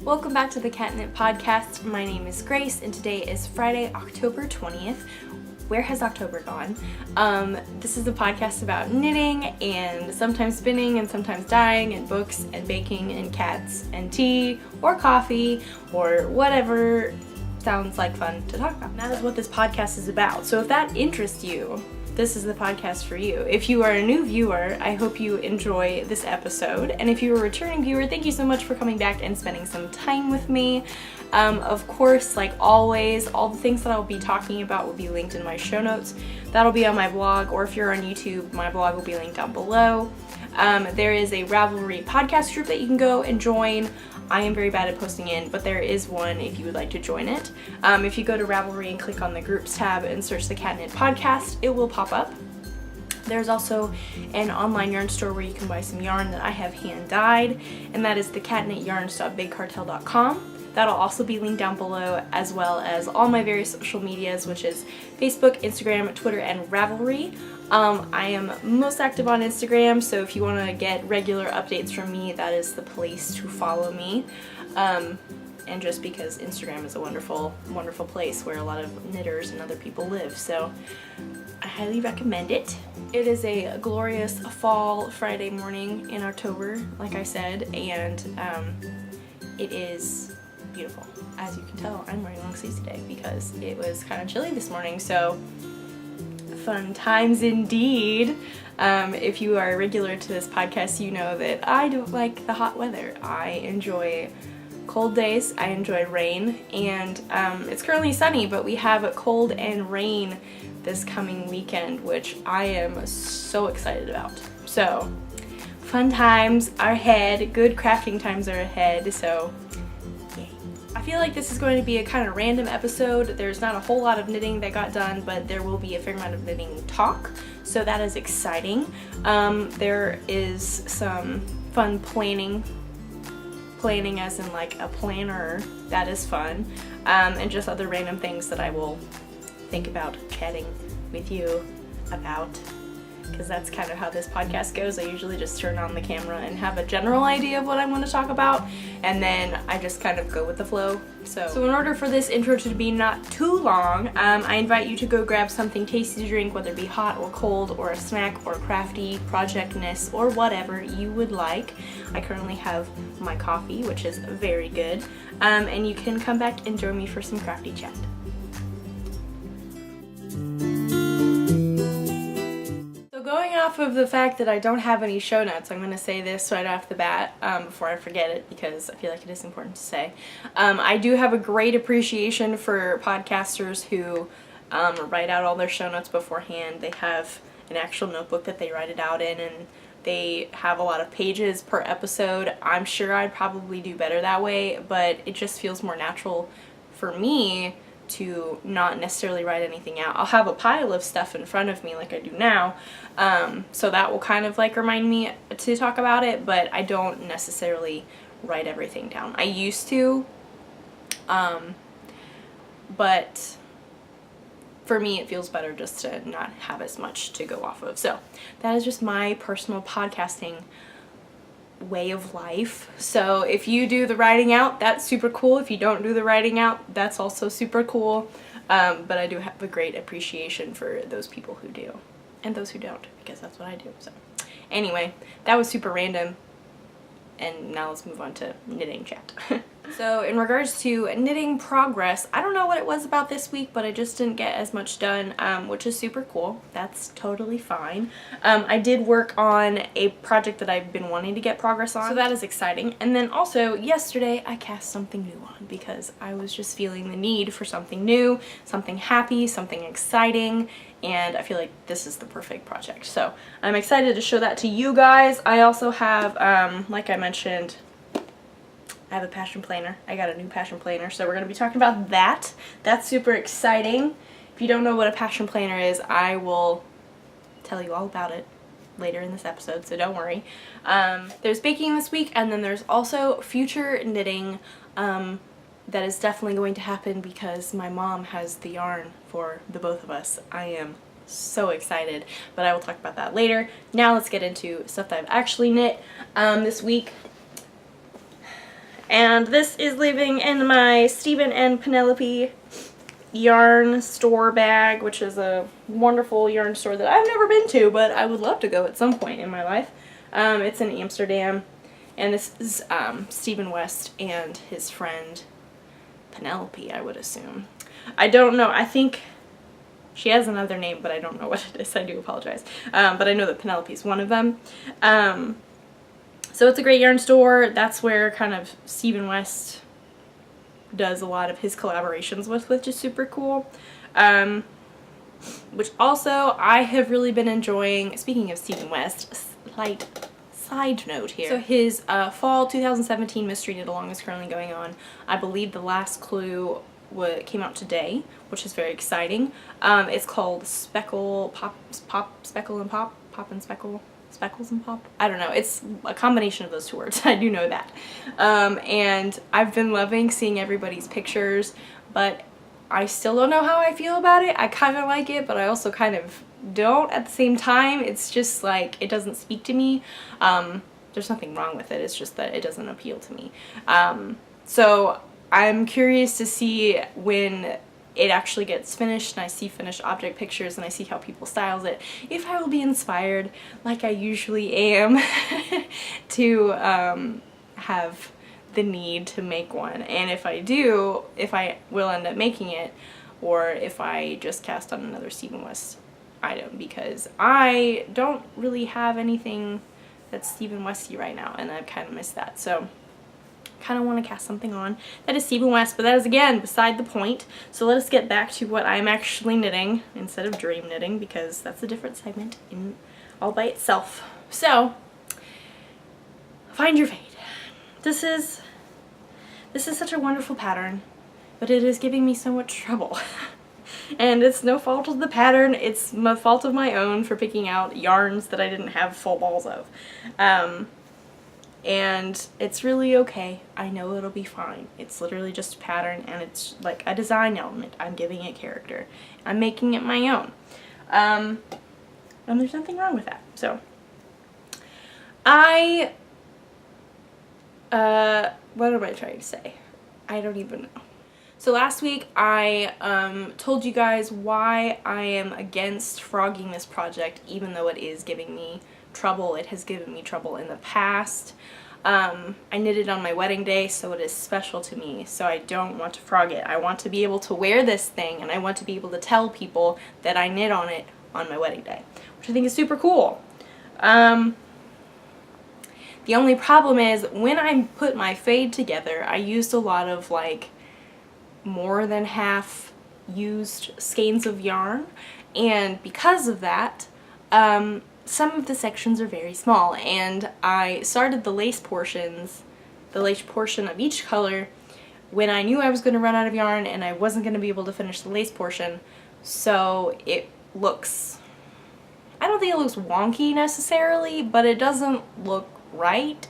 Welcome back to the Cat Knit Podcast. My name is Grace and today is Friday, October 20th. Where has October gone? This is a podcast about knitting and sometimes spinning and sometimes dyeing and books and baking and cats and tea or coffee or whatever sounds like fun to talk about. And that is what this podcast is about. So if that interests you, this is the podcast for you. If you are a new viewer, I hope you enjoy this episode. And if you're a returning viewer, thank you so much for coming back and spending some time with me. Of course, like always, all the things that I'll be talking about will be linked in my show notes. That'll be on my blog, or if you're on YouTube, my blog will be linked down below. There is a Ravelry podcast group that you can go and join. I am very bad at posting in, but there is one if you would like to join it. If you go to Ravelry and click on the groups tab and search the Cat Knit Podcast, it will pop up. There's also an online yarn store where you can buy some yarn that I have hand dyed, and that is the catknityarns.bigcartel.com. That'll also be linked down below, as well as all my various social medias, which is Facebook, Instagram, Twitter, and Ravelry. I am most active on Instagram, so if you want to get regular updates from me, that is the place to follow me. And just because Instagram is a wonderful, wonderful place where a lot of knitters and other people live, so I highly recommend it. It is a glorious fall Friday morning in October, like I said, and it is beautiful. As you can tell, I'm wearing long sleeves today because it was kind of chilly this morning, so fun times indeed. If you are a regular to this podcast, you know that I don't like the hot weather. I enjoy cold days, I enjoy rain, and it's currently sunny, but we have cold and rain this coming weekend, which I am so excited about. So, fun times are ahead, good crafting times are ahead, so I feel like this is going to be a kind of random episode. There's not a whole lot of knitting that got done, but there will be a fair amount of knitting talk, so that is exciting. There is some fun planning as in like a planner, that is fun, and just other random things that I will think about chatting with you about, because that's kind of how this podcast goes. I usually just turn on the camera and have a general idea of what I want to talk about, and then I just kind of go with the flow. So in order for this intro to be not too long, I invite you to go grab something tasty to drink, whether it be hot or cold, or a snack, or crafty, projectness, or whatever you would like. I currently have my coffee, which is very good, and you can come back and join me for some crafty chat. Going off of the fact that I don't have any show notes, I'm going to say this right off the bat before I forget it, because I feel like it is important to say. I do have a great appreciation for podcasters who write out all their show notes beforehand. They have an actual notebook that they write it out in, and they have a lot of pages per episode. I'm sure I'd probably do better that way, but it just feels more natural for me to not necessarily write anything out. I'll have a pile of stuff in front of me like I do now, so that will kind of like remind me to talk about it, but I don't necessarily write everything down. I used to, but for me it feels better just to not have as much to go off of. So that is just my personal podcasting way of life. So if you do the writing out, that's super cool. If you don't do the writing out, that's also super cool. But I do have a great appreciation for those people who do, and those who don't, because that's what I do. So anyway, that was super random, and now let's move on to knitting chat. So in regards to knitting progress, I don't know what it was about this week, but I just didn't get as much done, which is super cool. That's totally fine. I did work on a project that I've been wanting to get progress on, so that is exciting. And then also yesterday I cast something new on because I was just feeling the need for something new, something happy, something exciting, and I feel like this is the perfect project. So I'm excited to show that to you guys. I also have, like I mentioned, I have a passion planner. I got a new passion planner, so we're going to be talking about that. That's super exciting. If you don't know what a passion planner is, I will tell you all about it later in this episode, so don't worry. There's baking this week, and then there's also future knitting that is definitely going to happen because my mom has the yarn for the both of us. I am so excited, but I will talk about that later. Now let's get into stuff that I've actually knit this week. And this is living in my Stephen and Penelope yarn store bag, which is a wonderful yarn store that I've never been to, but I would love to go at some point in my life. It's in Amsterdam, and this is Stephen West and his friend Penelope, I would assume. I don't know, I think she has another name, but I don't know what it is. I do apologize. But I know that Penelope's one of them. So it's a great yarn store. That's where kind of Stephen West does a lot of his collaborations with, which is super cool. Which also I have really been enjoying. Speaking of Stephen West, slight side note here. So his fall 2017 Mystery Knit Along is currently going on. I believe the last clue came out today, which is very exciting. It's called Speckle and Pop. I don't know. It's a combination of those two words. I do know that. And I've been loving seeing everybody's pictures, but I still don't know how I feel about it. I kind of like it, but I also kind of don't at the same time. It's just like, it doesn't speak to me. There's nothing wrong with it. It's just that it doesn't appeal to me. So I'm curious to see when it actually gets finished and I see finished object pictures and I see how people styles it, if I will be inspired, like I usually am, to have the need to make one. And if I do, if I will end up making it, or if I just cast on another Stephen West item, because I don't really have anything that's Stephen Westy right now, and I've kind of missed that. So kind of want to cast something on that is Stephen West, but that is again beside the point. So let us get back to what I'm actually knitting instead of dream knitting, because that's a different segment in all by itself. So find your fade. This is such a wonderful pattern, but it is giving me so much trouble. And it's no fault of the pattern, it's my fault of my own for picking out yarns that I didn't have full balls of. And it's really okay. I know it'll be fine. It's literally just a pattern, and it's like a design element. I'm giving it character. I'm making it my own. And there's nothing wrong with that. So what am I trying to say? I don't even know. So last week I told you guys why I am against frogging this project, even though it is giving me trouble. It has given me trouble in the past. I knitted on my wedding day, so it is special to me, so I don't want to frog it. I want to be able to wear this thing, and I want to be able to tell people that I knit on it on my wedding day, which I think is super cool. The only problem is, when I put my fade together, I used a lot of like more than half used skeins of yarn, and because of that, some of the sections are very small, and I started the lace portion of each color when I knew I was going to run out of yarn and I wasn't going to be able to finish the lace portion, so it looks, I don't think it looks wonky necessarily, but it doesn't look right.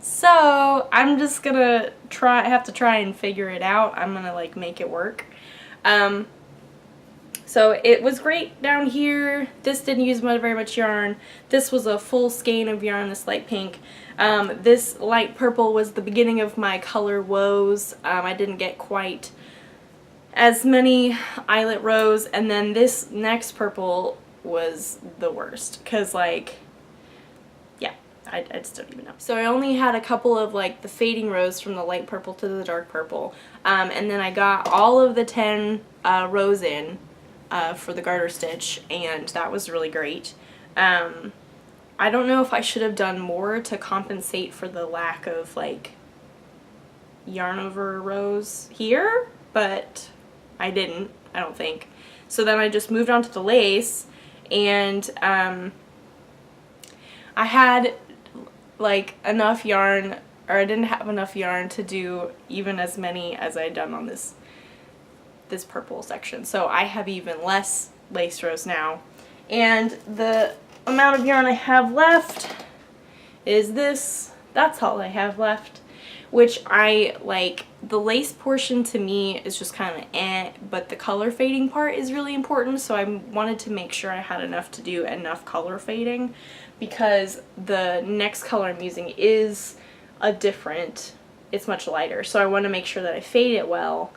So I'm just gonna have to try and figure it out. I'm gonna like make it work. So it was great down here. This didn't use very much yarn. This was a full skein of yarn, this light pink. This light purple was the beginning of my color woes. I didn't get quite as many eyelet rows, and then this next purple was the worst, because like, yeah, I just don't even know. So I only had a couple of like the fading rows from the light purple to the dark purple, and then I got all of the 10 rows in for the garter stitch, and that was really great. I don't know if I should have done more to compensate for the lack of like yarn over rows here, but I didn't, I don't think. So then I just moved on to the lace, and I had like enough yarn, or I didn't have enough yarn to do even as many as I'd done on this purple section. So I have even less lace rows now, and the amount of yarn I have left is this. That's all I have left, which I like. The lace portion to me is just kind of eh, but the color fading part is really important, so I wanted to make sure I had enough to do enough color fading, because the next color I'm using is a different, it's much lighter. So I want to make sure that I fade it well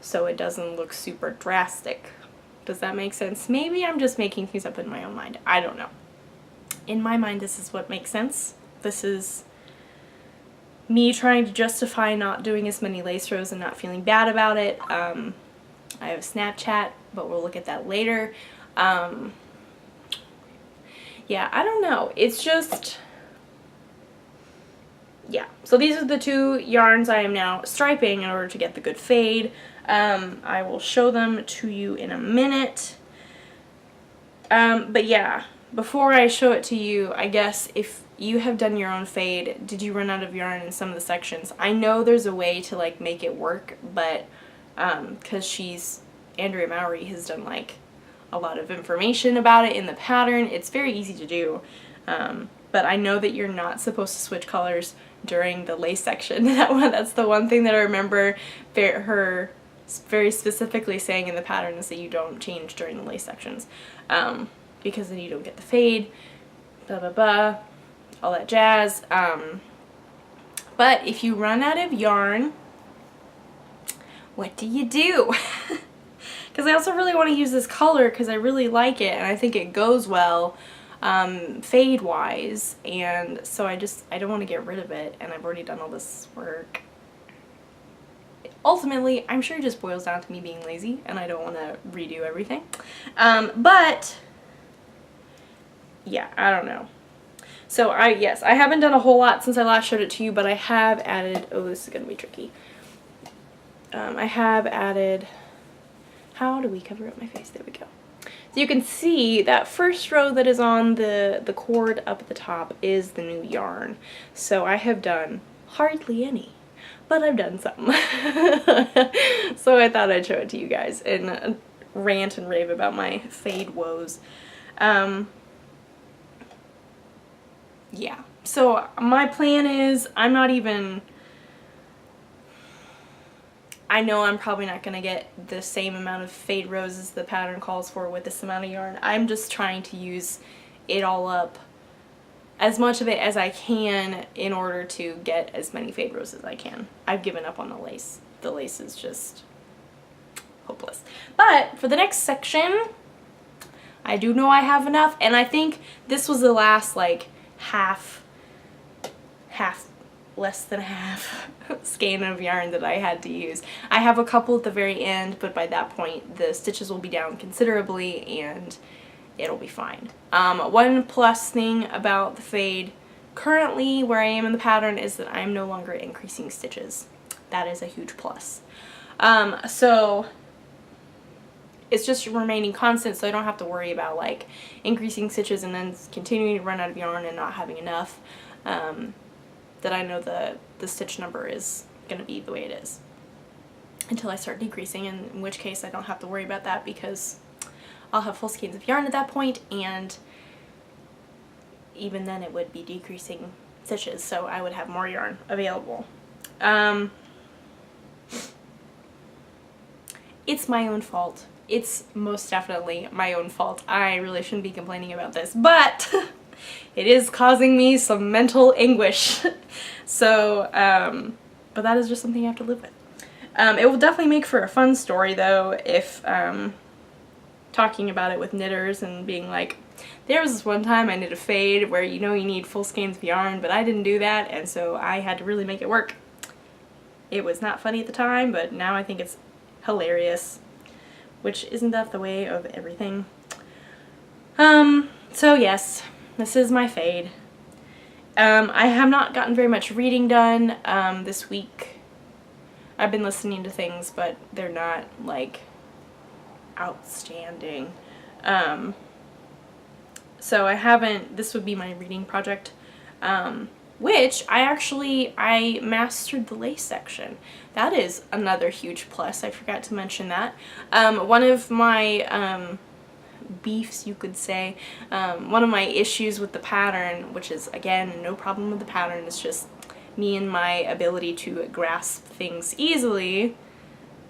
so it doesn't look super drastic. Does that make sense? Maybe I'm just making things up in my own mind. I don't know. In my mind, this is what makes sense. This is me trying to justify not doing as many lace rows and not feeling bad about it. I have a Snapchat, but we'll look at that later. Yeah, I don't know. It's just... yeah, so these are the two yarns I am now striping in order to get the good fade. I will show them to you in a minute. But yeah, before I show it to you, I guess if you have done your own fade, did you run out of yarn in some of the sections? I know there's a way to like make it work, but because Andrea Mowry has done like a lot of information about it in the pattern, it's very easy to do. But I know that you're not supposed to switch colors during the lace section. That's the one thing that I remember her very specifically saying in the pattern, is that you don't change during the lace sections, because then you don't get the fade, blah blah blah, all that jazz. But if you run out of yarn, what do you do? Because I also really want to use this color because I really like it and I think it goes well fade wise, and so I don't want to get rid of it, and I've already done all this work. Ultimately, I'm sure it just boils down to me being lazy and I don't want to redo everything. But yeah, I don't know. So yes, I haven't done a whole lot since I last showed it to you, but I have added, oh, this is going to be tricky. I have added, how do we cover up my face? There we go. So you can see that first row that is on the cord up at the top is the new yarn. So I have done hardly any, but I've done some. So I thought I'd show it to you guys and rant and rave about my fade woes. Yeah, so my plan is, I know I'm probably not going to get the same amount of fade rows as the pattern calls for with this amount of yarn. I'm just trying to use it all up, as much of it as I can, in order to get as many fade rows as I can. I've given up on the lace. The lace is just hopeless. But for the next section, I do know I have enough, and I think this was the last like less than half skein of yarn that I had to use. I have a couple at the very end, but by that point the stitches will be down considerably and it'll be fine. One plus thing about the fade currently where I am in the pattern is that I'm no longer increasing stitches. That is a huge plus. So it's just remaining constant, so I don't have to worry about like increasing stitches and then continuing to run out of yarn and not having enough. That I know the stitch number is going to be the way it is until I start decreasing, in which case I don't have to worry about that because I'll have full skeins of yarn at that point, and even then it would be decreasing stitches, so I would have more yarn available. It's my own fault. It's most definitely my own fault. I really shouldn't be complaining about this, but it is causing me some mental anguish. So, but that is just something I have to live with. It will definitely make for a fun story though if talking about it with knitters and being like, there was this one time I knit a fade where you need full skeins of yarn, but I didn't do that, and so I had to really make it work. It was not funny at the time, but now I think it's hilarious, which isn't that the way of everything. So yes, this is my fade. I have not gotten very much reading done this week. I've been listening to things, but they're not like outstanding. So I haven't, this would be my reading project, which I mastered the lace section. That is another huge plus. I forgot to mention that. One of my beefs, you could say, one of my issues with the pattern, which is again no problem with the pattern, it's just me and my ability to grasp things easily,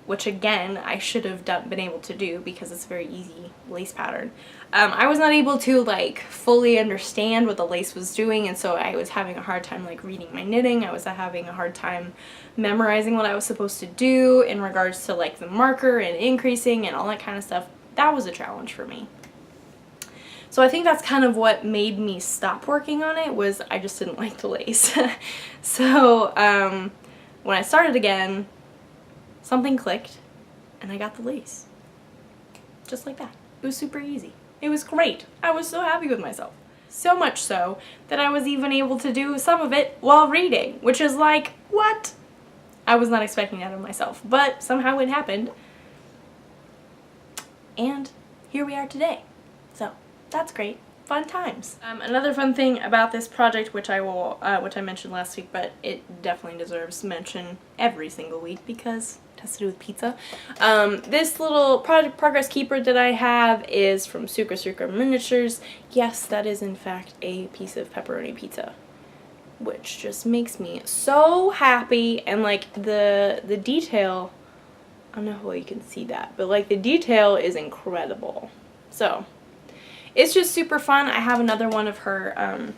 which again, I should have been able to do because it's a very easy lace pattern. I was not able to like fully understand what the lace was doing, and so I was having a hard time like reading my knitting. I was having a hard time memorizing what I was supposed to do in regards to like the marker and increasing and all that kind of stuff. That was a challenge for me. So I think that's kind of what made me stop working on it, was I just didn't like the lace. So when I started again, something clicked and I got the lace. Just like that. It was super easy. It was great. I was so happy with myself. So much so that I was even able to do some of it while reading, which is like, what? I was not expecting that of myself, but somehow it happened. And here we are today. So that's great. Fun times. Another fun thing about this project, which I mentioned last week, but it definitely deserves mention every single week because it has to do with pizza. This little progress keeper that I have is from Sucre Sucre Miniatures. Yes, that is in fact a piece of pepperoni pizza, which just makes me so happy. And like the detail, I don't know how you can see that, but like the detail is incredible. So it's just super fun. I have another one of her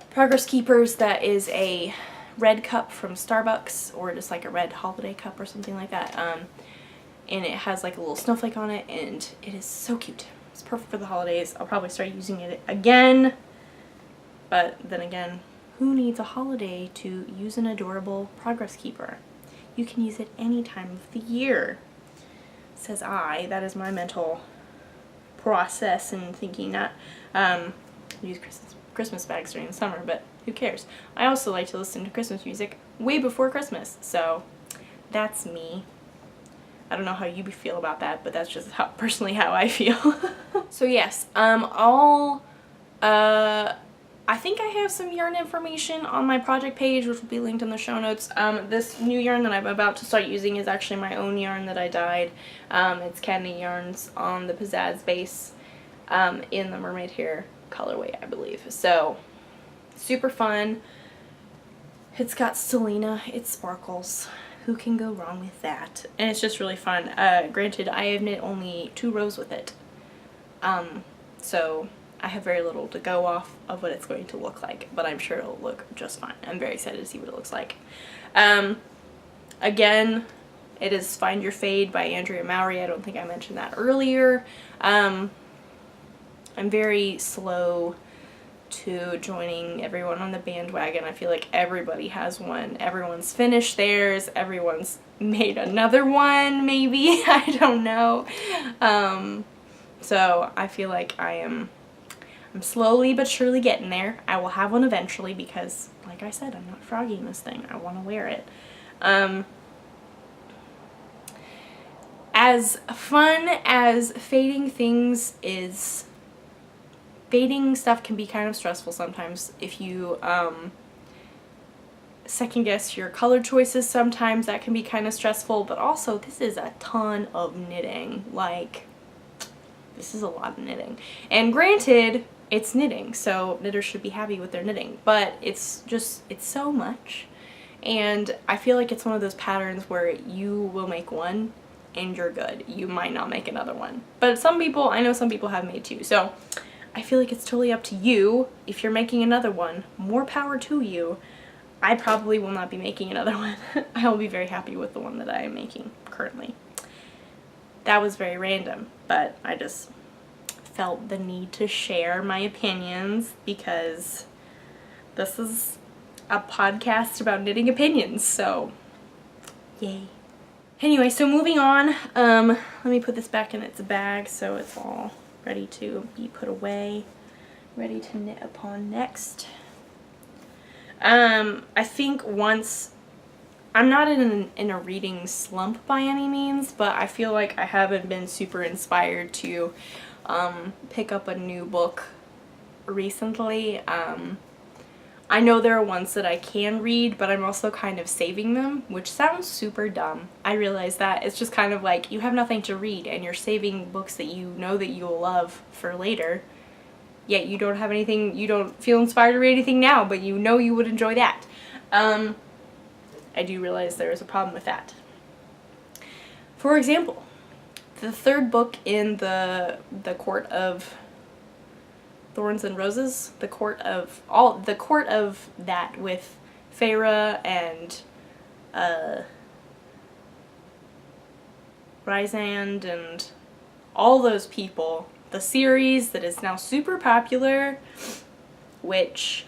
progress keepers that is a red cup from Starbucks, or just like a red holiday cup or something like that. And it has like a little snowflake on it, and it is so cute. It's perfect for the holidays. I'll probably start using it again, but then again, who needs a holiday to use an adorable progress keeper? You can use it any time of the year, says I. That is my mental process and thinking that use Christmas bags during the summer, but who cares? I also like to listen to Christmas music way before Christmas, so that's me. I don't know how you feel about that, but that's just personally how I feel. So yes, I think I have some yarn information on my project page, which will be linked in the show notes. This new yarn that I'm about to start using is actually my own yarn that I dyed. It's Candy Yarns on the Pizzazz base in the Mermaid Hair colorway, I believe. So, super fun. It's got Selena, it sparkles. Who can go wrong with that? And it's just really fun. Granted, I have knit only 2 rows with it. So I have very little to go off of what it's going to look like, but I'm sure it'll look just fine. I'm very excited to see what it looks like. Again, it is Find Your Fade by Andrea Mowry. I don't think I mentioned that earlier. I'm very slow to joining everyone on the bandwagon. I feel like everybody has one. Everyone's finished theirs. Everyone's made another one, maybe. I don't know. So I feel like I'm slowly but surely getting there. I will have one eventually because, like I said, I'm not frogging this thing. I want to wear it. As fun as fading things is, fading stuff can be kind of stressful sometimes if you second guess your color choices. Sometimes that can be kind of stressful, but also this is a ton of knitting. Like, this is a lot of knitting. And granted, it's knitting, so knitters should be happy with their knitting, but it's so much. And I feel like it's one of those patterns where you will make one and you're good. You might not make another one. But some people, I know some people have made 2, so I feel like it's totally up to you. If you're making another one, more power to you. I probably will not be making another one. I will be very happy with the one that I am making currently. That was very random, but I just felt the need to share my opinions because this is a podcast about knitting opinions, so yay. Anyway, so moving on, let me put this back in its bag so it's all ready to be put away, ready to knit upon next. I think once, I'm not in a reading slump by any means, but I feel like I haven't been super inspired to pick up a new book recently. I know there are ones that I can read, but I'm also kind of saving them, which sounds super dumb. I realize that. It's just kind of like you have nothing to read and you're saving books that you know that you will love for later, yet you don't have anything, you don't feel inspired to read anything now, but you know you would enjoy that. I do realize there is a problem with that. For example, the third book in the Court of Thorns and Roses, the court of that with Feyre and Rysand and all those people, the series that is now super popular, which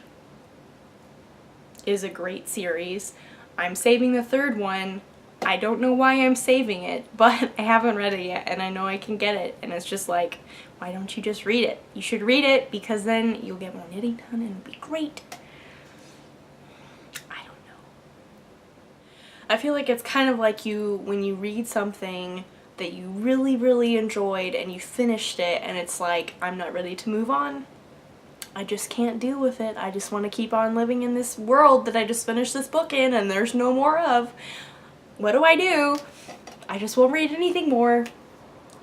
is a great series. I'm saving the third one. I don't know why I'm saving it, but I haven't read it yet, and I know I can get it, and it's just like, why don't you just read it? You should read it, because then you'll get more knitting done, and it'll be great. I don't know. I feel like it's kind of like when you read something that you really, really enjoyed, and you finished it, and it's like, I'm not ready to move on. I just can't deal with it. I just want to keep on living in this world that I just finished this book in, and there's no more of. What do? I just won't read anything more.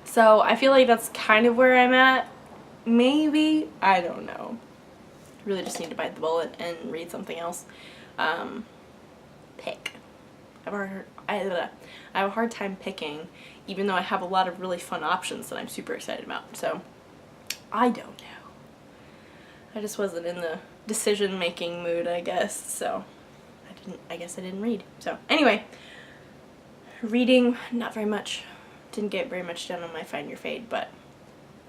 So I feel like that's kind of where I'm at. Maybe. I don't know. I really just need to bite the bullet and read something else. Pick. I have a hard time picking, even though I have a lot of really fun options that I'm super excited about. So I don't know. I just wasn't in the decision-making mood, I guess. So I guess I didn't read. So anyway, reading, not very much. Didn't get very much done on my Find Your Fade, but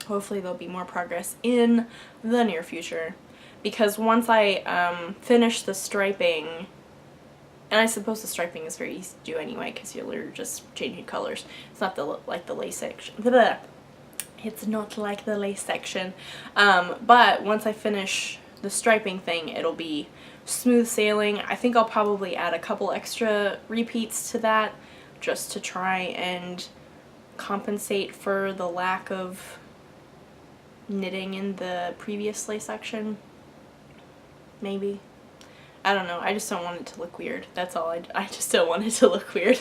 hopefully there'll be more progress in the near future. Because once I finish the striping, and I suppose the striping is very easy to do anyway, because you're just changing colors. It's not like the lace section. It's not like the lace section. But once I finish the striping thing, it'll be smooth sailing. I think I'll probably add a couple extra repeats to that, just to try and compensate for the lack of knitting in the previous lace section. Maybe. I don't know. I just don't want it to look weird. That's all. I just don't want it to look weird.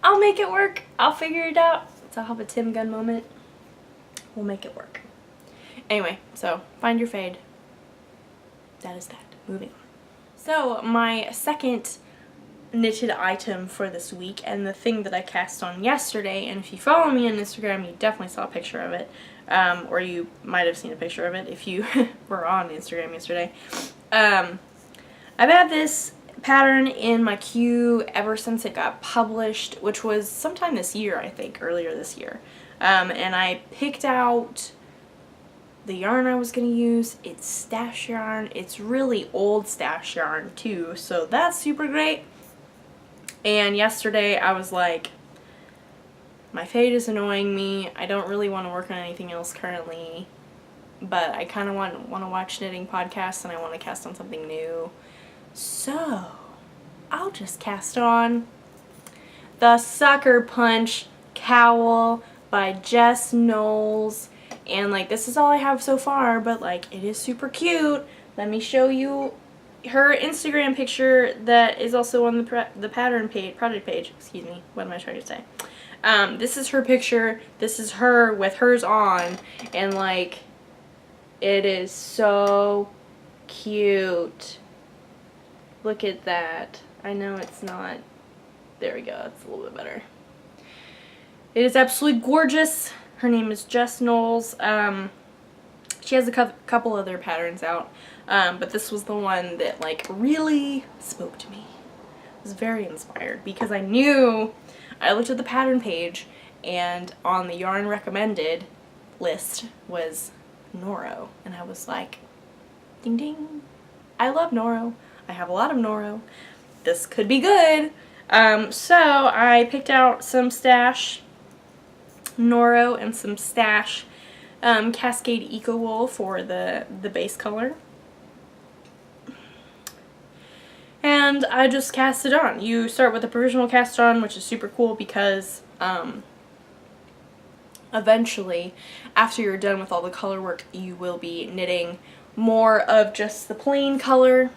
I'll make it work. I'll figure it out. So I'll have a Tim Gunn moment. We'll make it work. Anyway, so Find Your Fade. That is that. Moving on. So my second knitted item for this week, and the thing that I cast on yesterday, and if you follow me on Instagram, you definitely saw a picture of it, or you might have seen a picture of it if you were on Instagram yesterday. I've had this pattern in my queue ever since it got published, which was sometime this year, I think, earlier this year. And I picked out the yarn I was going to use. It's stash yarn. It's really old stash yarn too, so that's super great. And yesterday I was like, my fade is annoying me. I don't really want to work on anything else currently, but I kind of want to watch knitting podcasts, and I want to cast on something new. So I'll just cast on the Sucker Punch Cowl by Jess Knowles. And like, this is all I have so far, but like, it is super cute. Let me show you her Instagram picture that is also on the pattern page, project page. Excuse me, what am I trying to say? This is her picture. This is her with hers on, and like, it is so cute. Look at that. I know it's not. There we go. It's a little bit better. It is absolutely gorgeous. Her name is Jess Knowles. She has a couple other patterns out, but this was the one that like really spoke to me. I was very inspired because I looked at the pattern page, and on the yarn recommended list was Noro, and I was like, ding ding, I love Noro. I have a lot of Noro. This could be good. So I picked out some stash Noro and some stash Cascade Eco Wool for the base color. And I just cast it on. You start with a provisional cast on, which is super cool because eventually, after you're done with all the color work, you will be knitting more of just the plain color,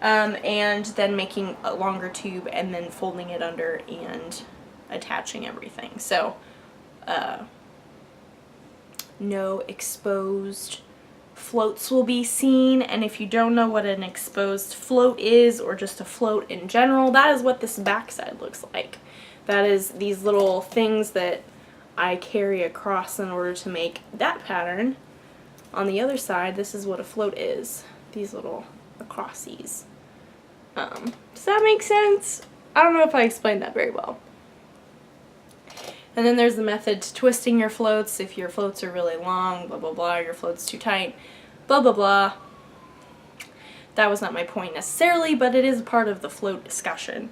and then making a longer tube and then folding it under and attaching everything. So no exposed floats will be seen. And if you don't know what an exposed float is, or just a float in general, that is what this backside looks like. That is these little things that I carry across in order to make that pattern. On the other side, this is what a float is. These little acrossies. Does that make sense? I don't know if I explained that very well. And then there's the method to twisting your floats. If your floats are really long, blah, blah, blah, your float's too tight, blah, blah, blah. That was not my point necessarily, but it is part of the float discussion.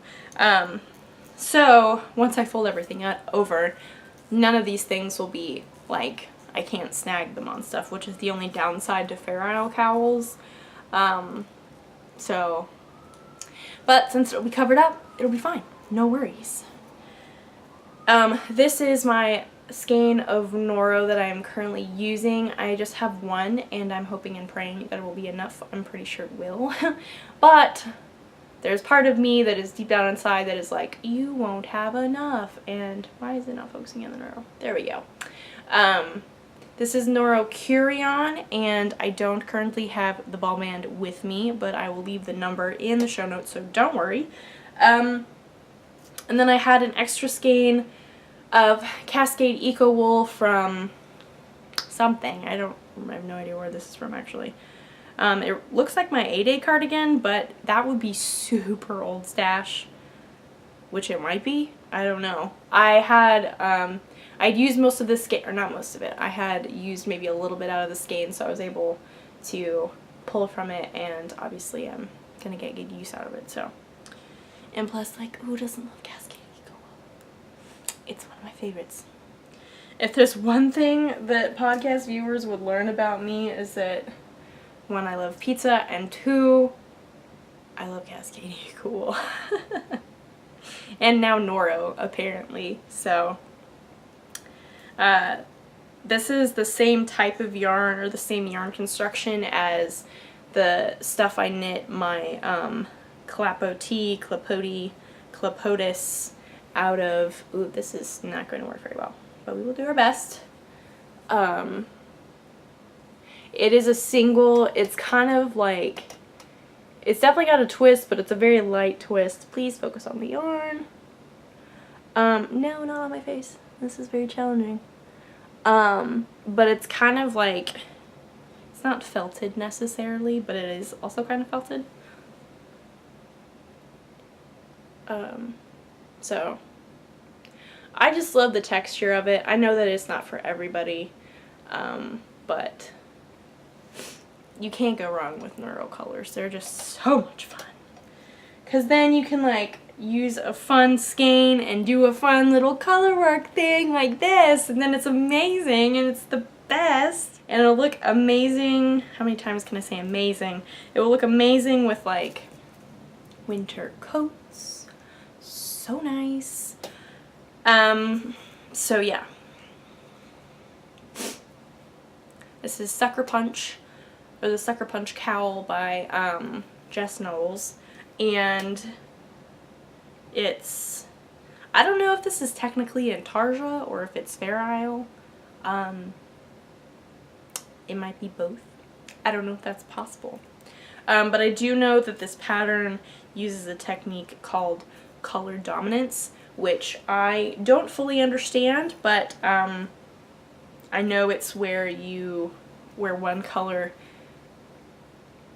So once I fold everything over, none of these things will be like, I can't snag them on stuff, which is the only downside to Fair Isle cowls. But since it'll be covered up, it'll be fine. No worries. This is my skein of Noro that I am currently using. I just have one, and I'm hoping and praying that it will be enough. I'm pretty sure it will. But there's part of me that is deep down inside that is like, you won't have enough. And why is it not focusing on the Noro? There we go. This is Noro Curion, and I don't currently have the ball band with me, but I will leave the number in the show notes, so don't worry. And then I had an extra skein of Cascade Eco Wool from something. I have no idea where this is from, actually. It looks like my A-Day cardigan, but that would be super old stash, which it might be. I don't know. I'd used most of the skein, or not most of it. I had used maybe a little bit out of the skein, so I was able to pull from it, and obviously I'm gonna get good use out of it. So, and plus, like, who doesn't love Cascade Eco Wool? It's one of my favorites. If there's one thing that podcast viewers would learn about me, is that one, I love pizza, and two, I love Cascade Eco Wool. And now Noro, apparently. So this is the same type of yarn, or the same yarn construction as the stuff I knit my Clapotis out of. Ooh, this is not going to work very well, but we will do our best. It is a single, it's kind of like, it's definitely got a twist, but it's a very light twist. Please focus on the yarn. No, not on my face. This is very challenging. But it's kind of like, it's not felted necessarily, but it is also kind of felted. So I just love the texture of it. I know that it's not for everybody, but you can't go wrong with Noro colors. They're just so much fun. Because then you can, like, use a fun skein and do a fun little color work thing like this, and then it's amazing, and it's the best. And it'll look amazing. How many times can I say amazing? It will look amazing with, like, winter coats. So nice. So yeah. This is Sucker Punch, or the Sucker Punch Cowl by Jess Knowles, and it's, I don't know if this is technically Intarsia or if it's Fair Isle. It might be both. I don't know if that's possible. But I do know that this pattern uses a technique called color dominance, which I don't fully understand, but I know it's where one color,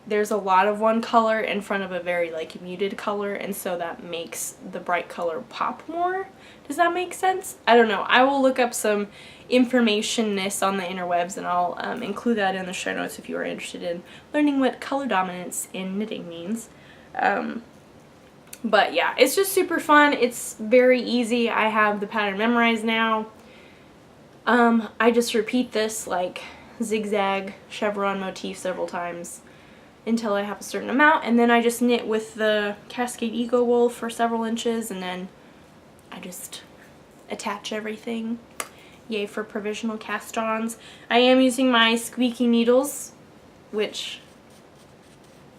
there's a lot of one color in front of a very, like, muted color, and so that makes the bright color pop more. Does that make sense? I don't know. I will look up some information-ness on the interwebs, and I'll include that in the show notes if you are interested in learning what color dominance in knitting means. But yeah, it's just super fun. It's very easy. I have the pattern memorized now. I just repeat this, like, zigzag chevron motif several times until I have a certain amount, and then I just knit with the Cascade Eco Wool for several inches, and then I just attach everything. Yay for provisional cast-ons. I am using my squeaky needles, which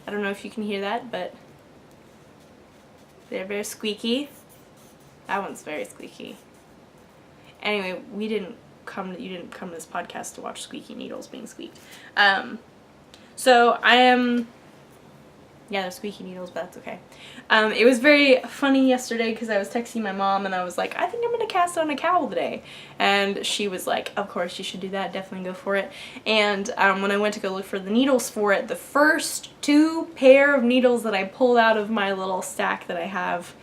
I don't know if you can hear that, but they're very squeaky. That one's very squeaky. Anyway, you didn't come to this podcast to watch squeaky needles being squeaked. So I am, yeah, they're squeaky needles, but that's okay. It was very funny yesterday because I was texting my mom and I was like, I think I'm going to cast on a cowl today. And she was like, of course you should do that, definitely go for it. And when I went to go look for the needles for it, the first 2 pair of needles that I pulled out of my little stack that I have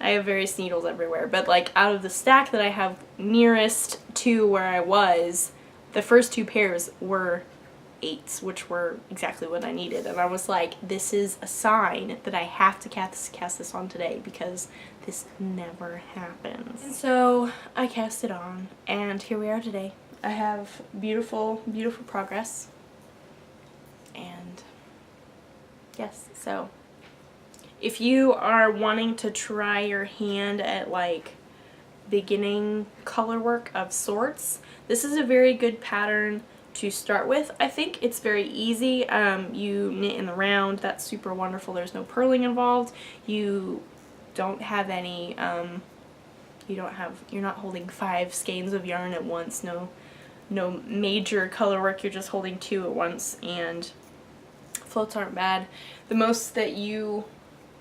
various needles everywhere, but like out of the stack that I have nearest to where I was, the first 2 pairs were 8s, which were exactly what I needed. And I was like, this is a sign that I have to cast this on today because this never happens. And so I cast it on and here we are today. I have beautiful, beautiful progress. And yes, so if you are wanting to try your hand at like beginning color work of sorts, this is a very good pattern to start with. I think it's very easy. You knit in the round, that's super wonderful. There's no purling involved. You don't have any, you're not holding 5 skeins of yarn at once. No major color work, you're just holding 2 at once, and floats aren't bad. The most that you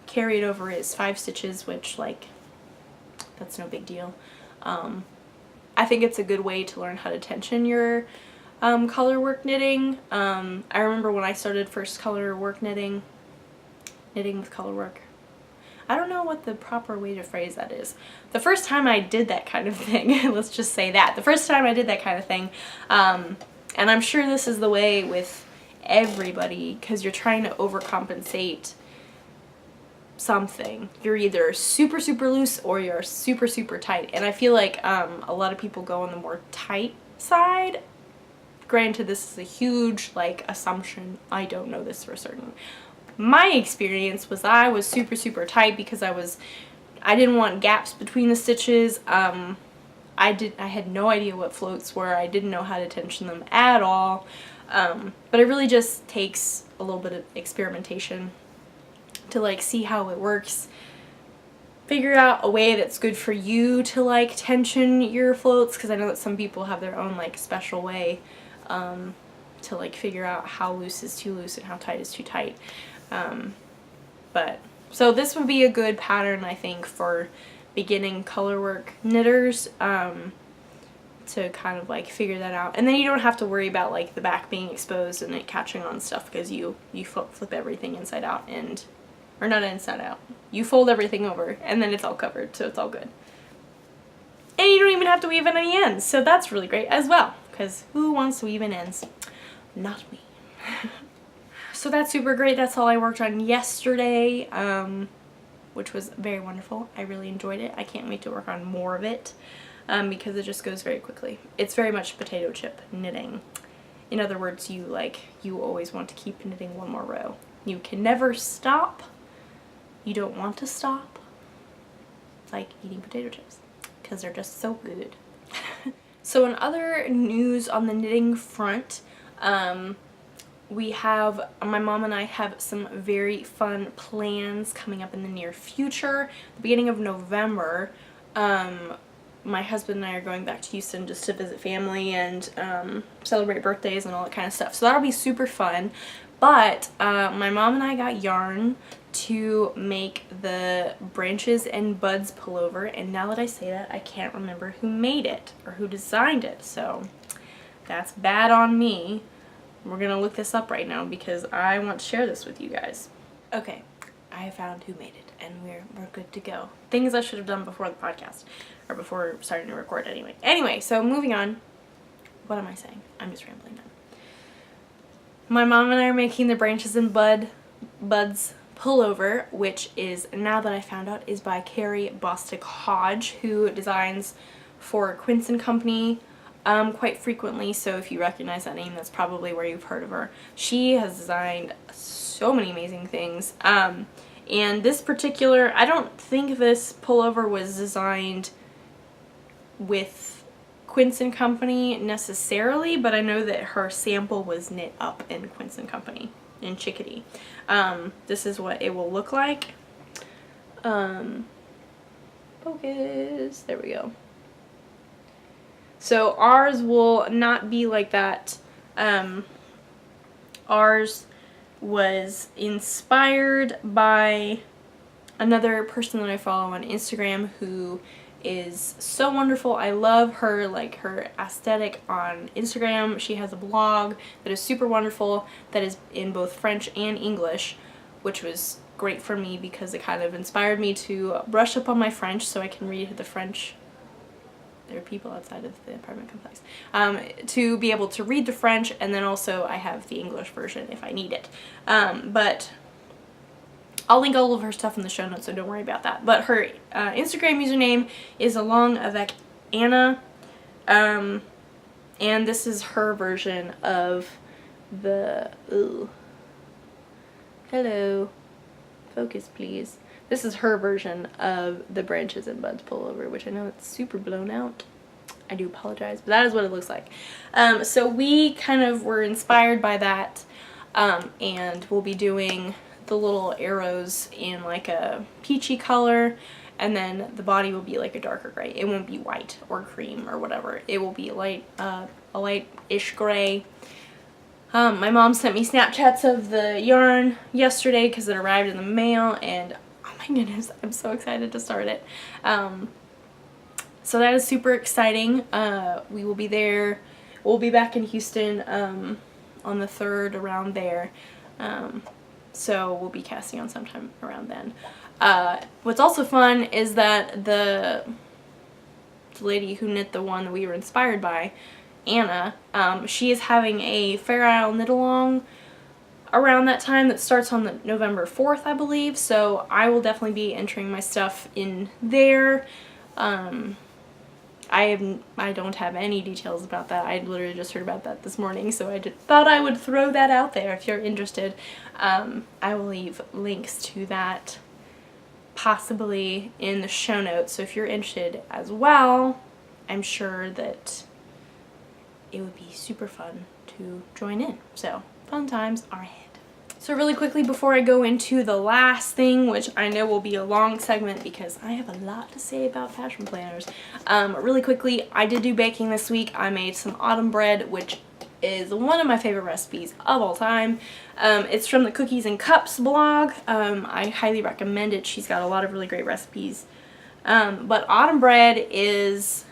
carry it over is 5 stitches, which like, that's no big deal. I think it's a good way to learn how to tension your color work knitting. I remember when I started first color work knitting with color work. I don't know what the proper way to phrase that is. The first time I did that kind of thing, let's just say that. The first time I did that kind of thing, and I'm sure this is the way with everybody, because you're trying to overcompensate something. You're either super, super loose or you're super, super tight. And I feel like a lot of people go on the more tight side. Granted, this is a huge like assumption. I don't know this for certain. My experience was I was super, super tight because I didn't want gaps between the stitches. I had no idea what floats were. I didn't know how to tension them at all. But it really just takes a little bit of experimentation to like see how it works. Figure out a way that's good for you to like tension your floats, because I know that some people have their own like special way to like figure out how loose is too loose and how tight is too tight. But so this would be a good pattern, I think, for beginning color work knitters, to kind of like figure that out. And then you don't have to worry about like the back being exposed and it catching on stuff, because you flip everything inside out, and or not inside out. You fold everything over and then it's all covered, so it's all good. And you don't even have to weave in any ends, so that's really great as well, because who wants to weave in ends? Not me. So that's super great. That's all I worked on yesterday, which was very wonderful. I really enjoyed it. I can't wait to work on more of it, because it just goes very quickly. It's very much potato chip knitting. In other words, you always want to keep knitting one more row. You can never stop. You don't want to stop. It's like eating potato chips, because they're just so good. So in other news on the knitting front, my mom and I have some very fun plans coming up in the near future. The beginning of November, my husband and I are going back to Houston just to visit family and celebrate birthdays and all that kind of stuff. So that'll be super fun. But my mom and I got yarn to make the branches and buds pullover, and now that I say that, I can't remember who made it or who designed it, so that's bad on me. We're gonna look this up right now because I want to share this with you guys. Okay, I found who made it, and we're good to go. Things I should have done before the podcast, or before starting to record anyway. Anyway, so moving on. What am I saying? I'm just rambling now. My mom and I are making the branches and buds pullover, which is, now that I found out, is by Carrie Bostick Hodge, who designs for Quince & Company quite frequently, so if you recognize that name, that's probably where you've heard of her. She has designed so many amazing things, and this particular, I don't think this pullover was designed with Quince & Company necessarily, but I know that her sample was knit up in Quince & Company in Chickadee. This is what it will look like. Focus, there we go. So ours will not be like that Ours was inspired by another person that I follow on Instagram who is so wonderful. I love her, like her aesthetic on Instagram. She has a blog that is super wonderful that is in both French and English, which was great for me because it kind of inspired me to brush up on my French so I can read the French. There are people outside of the apartment complex. To be able to read the French, and then also I have the English version if I need it. But I'll link all of her stuff in the show notes, so don't worry about that. But her Instagram username is along avec Anna, and this is her version of the, ooh, hello, focus please. This is her version of the branches and buds pullover, which I know it's super blown out. I do apologize, but that is what it looks like. So we kind of were inspired by that, and we'll be doing the little arrows in like a peachy color, and then the body will be like a darker gray. It won't be white or cream or whatever. It will be light, a light-ish gray. My mom sent me Snapchats of the yarn yesterday because it arrived in the mail, and oh my goodness, I'm so excited to start it. So that is super exciting. We will be there. We'll be back in Houston on the 3rd, around there. So we'll be casting on sometime around then. What's also fun is that the lady who knit the one that we were inspired by, Anna, she is having a Fair Isle knit along around that time that starts on the November 4th, I believe. So I will definitely be entering my stuff in there. I don't have any details about that. I literally just heard about that this morning, so I just thought I would throw that out there if you're interested. I will leave links to that possibly in the show notes, so if you're interested as well, I'm sure that it would be super fun to join in. So fun times are ahead. So really quickly before I go into the last thing, which I know will be a long segment because I have a lot to say about passion planners. Really quickly, I did do baking this week. I made some autumn bread, which is one of my favorite recipes of all time. It's from the Cookies and Cups blog. I highly recommend it. She's got a lot of really great recipes. But autumn bread is,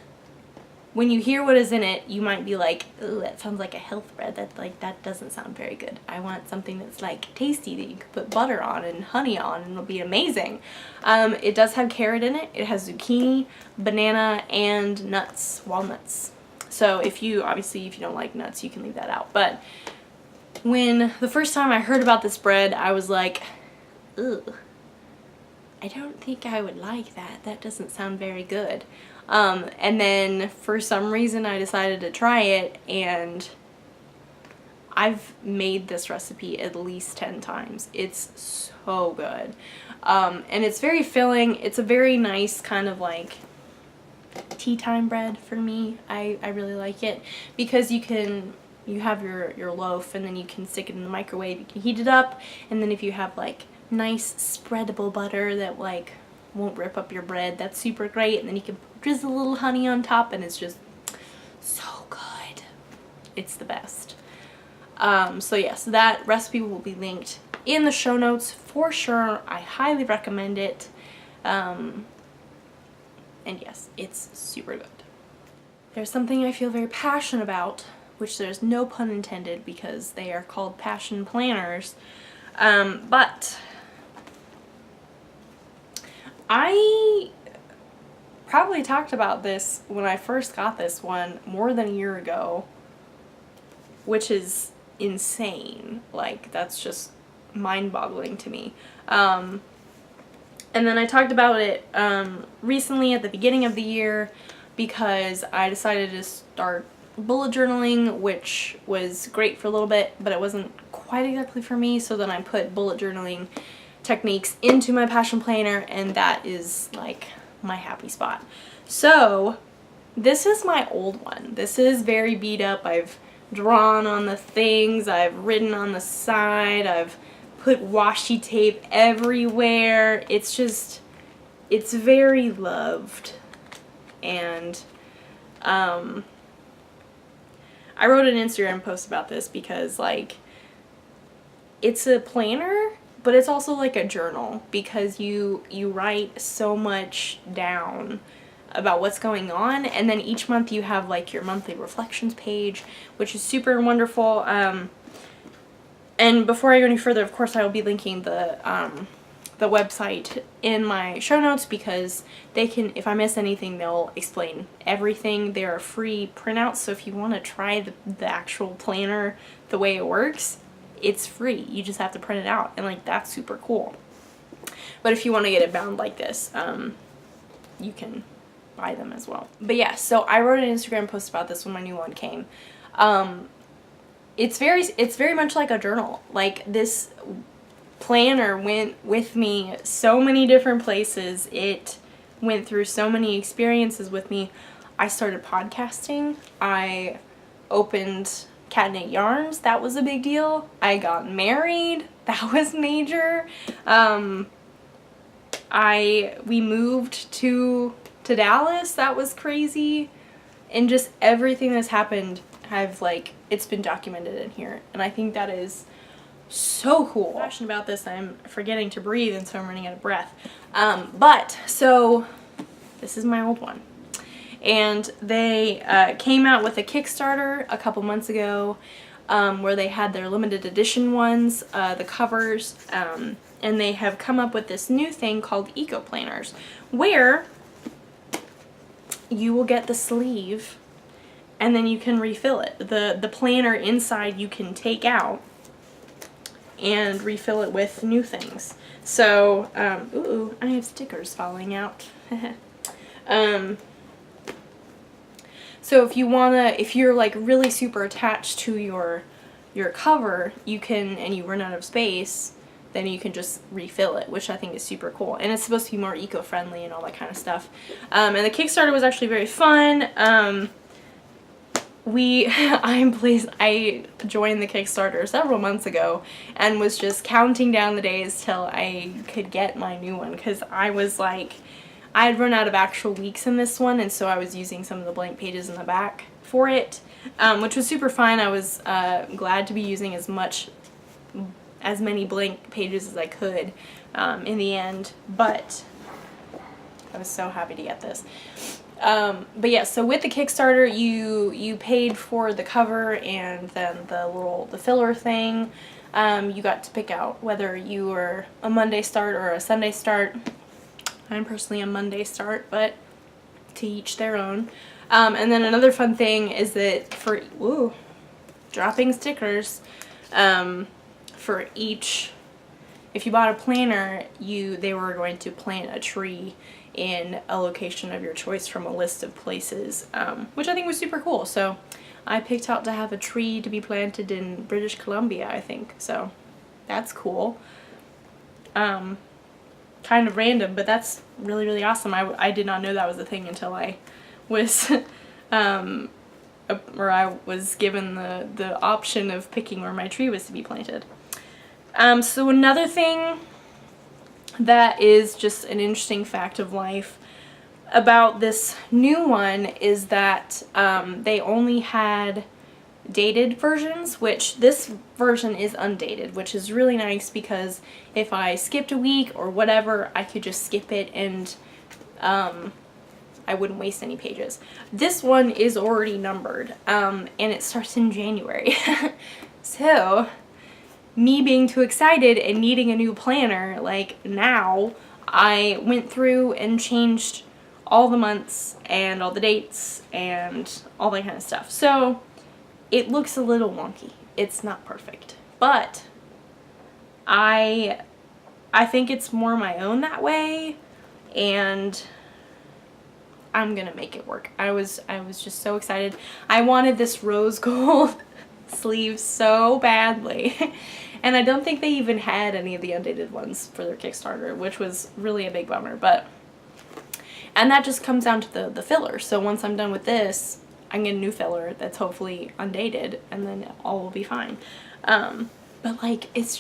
when you hear what is in it, you might be like, ooh, that sounds like a health bread. That doesn't sound very good. I want something that's like tasty that you could put butter on and honey on and it'll be amazing. It does have carrot in it. It has zucchini, banana, and nuts, walnuts. So obviously if you don't like nuts, you can leave that out. But when the first time I heard about this bread, I was like, ugh, I don't think I would like that. That doesn't sound very good. And then for some reason I decided to try it, and I've made this recipe at least 10 times. It's so good. And it's very filling. It's a very nice kind of like tea time bread for me. I really like it because you have your loaf and then you can stick it in the microwave. You can heat it up, and then if you have like nice spreadable butter that like won't rip up your bread, that's super great. And then you can drizzle a little honey on top and it's just so good. It's the best. So yes, that recipe will be linked in the show notes for sure. I highly recommend it. And yes, it's super good. There's something I feel very passionate about, which there's no pun intended because they are called passion planners. But I probably talked about this when I first got this one more than a year ago, which is insane. Like, that's just mind-boggling to me. And then I talked about it recently at the beginning of the year because I decided to start bullet journaling, which was great for a little bit, but it wasn't quite exactly for me. So then I put bullet journaling techniques into my passion planner, and that is like my happy spot. So this is my old one. This is very beat up. I've drawn on the things, I've written on the side, I've put washi tape everywhere. It's just, it's very loved. And I wrote an Instagram post about this because like it's a planner, but it's also like a journal, because you write so much down about what's going on, and then each month you have like your monthly reflections page, which is super wonderful. And before I go any further, of course, I will be linking the website in my show notes, because they can, if I miss anything, they'll explain everything. They are free printouts, so if you want to try the actual planner, the way it works, it's free. You just have to print it out, and like, that's super cool. But if you want to get it bound like this, you can buy them as well. But yeah, so I wrote an Instagram post about this when my new one came. It's very much like a journal. Like, this planner went with me so many different places. It went through so many experiences with me. I started podcasting. I opened Cat Knit Yarns. That was a big deal. I got married. That was major. We moved to Dallas. That was crazy. And just everything that's happened, it's been documented in here. And I think that is so cool. I'm passionate about this. I'm forgetting to breathe, and so I'm running out of breath. So this is my old one. And they came out with a Kickstarter a couple months ago, where they had their limited edition ones, the covers, and they have come up with this new thing called Eco Planners, where you will get the sleeve and then you can refill it. The planner inside you can take out and refill it with new things. So, ooh, I have stickers falling out. So if you're like really super attached to your cover, you can, and you run out of space, then you can just refill it, which I think is super cool. And it's supposed to be more eco-friendly and all that kind of stuff. And the Kickstarter was actually very fun. I joined the Kickstarter several months ago and was just counting down the days till I could get my new one, because I was like, I had run out of actual weeks in this one, and so I was using some of the blank pages in the back for it, which was super fun. I was glad to be using as many blank pages as I could in the end, but I was so happy to get this. But yeah, so with the Kickstarter, you paid for the cover and then the filler thing. You got to pick out whether you were a Monday start or a Sunday start. I'm personally a Monday start, but to each their own. And then another fun thing is that for dropping stickers, for each, if you bought a planner, they were going to plant a tree in a location of your choice from a list of places, which I think was super cool. So I picked out to have a tree to be planted in British Columbia, I think. So that's cool. Kind of random, but that's really, really awesome. I did not know that was a thing until I was or I was given the option of picking where my tree was to be planted. So another thing that is just an interesting fact of life about this new one is that they only had dated versions, which this version is undated, which is really nice, because if I skipped a week or whatever, I could just skip it and I wouldn't waste any pages. This one is already numbered, and it starts in January. So me being too excited and needing a new planner, like now, I went through and changed all the months and all the dates and all that kind of stuff. So it looks a little wonky. It's not perfect, but I think it's more my own that way, and I'm gonna make it work. I was just so excited. I wanted this rose gold sleeve so badly, and I don't think they even had any of the undated ones for their Kickstarter, which was really a big bummer. And that just comes down to the filler. So once I'm done with this, I can get a new filler that's hopefully undated, and then all will be fine. But like, it's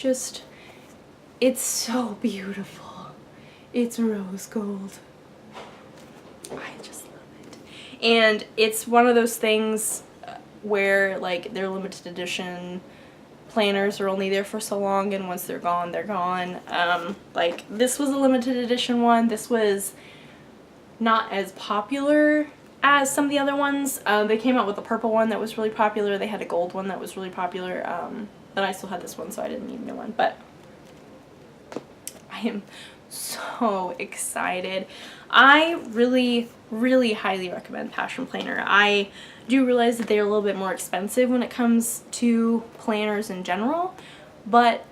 so beautiful. It's rose gold. I just love it. And it's one of those things where like they're limited edition planners are only there for so long, and once they're gone, they're gone. Like, this was a limited edition one. This was not as popular as some of the other ones. They came out with a purple one that was really popular. They had a gold one that was really popular. But I still had this one, so I didn't need a new one. But I am so excited. I really, really highly recommend Passion Planner. I do realize that they're a little bit more expensive when it comes to planners in general, but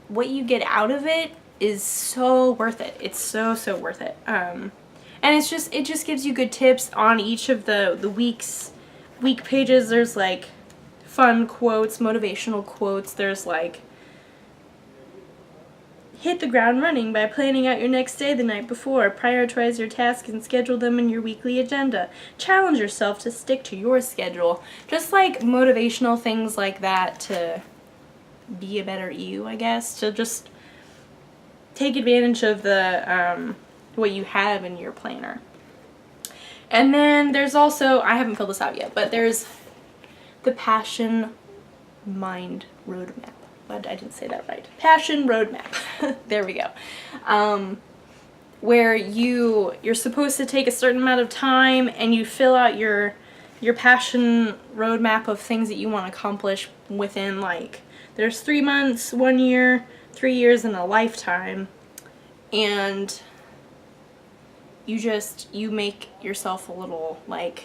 what you get out of it is so worth it. It's so worth it. And it just gives you good tips on each of the week pages. There's like fun quotes, motivational quotes. There's like, hit the ground running by planning out your next day the night before. Prioritize your tasks and schedule them in your weekly agenda. Challenge yourself to stick to your schedule. Just like motivational things like that to be a better you, I guess. To just take advantage of the what you have in your planner. And then there's also, I haven't filled this out yet, but there's the Passion Mind Roadmap. But I didn't say that right. Passion Roadmap. There we go. Where you're supposed to take a certain amount of time and you fill out your passion roadmap of things that you want to accomplish within, like, there's 3 months, 1 year, 3 years, and a lifetime. And you make yourself a little, like,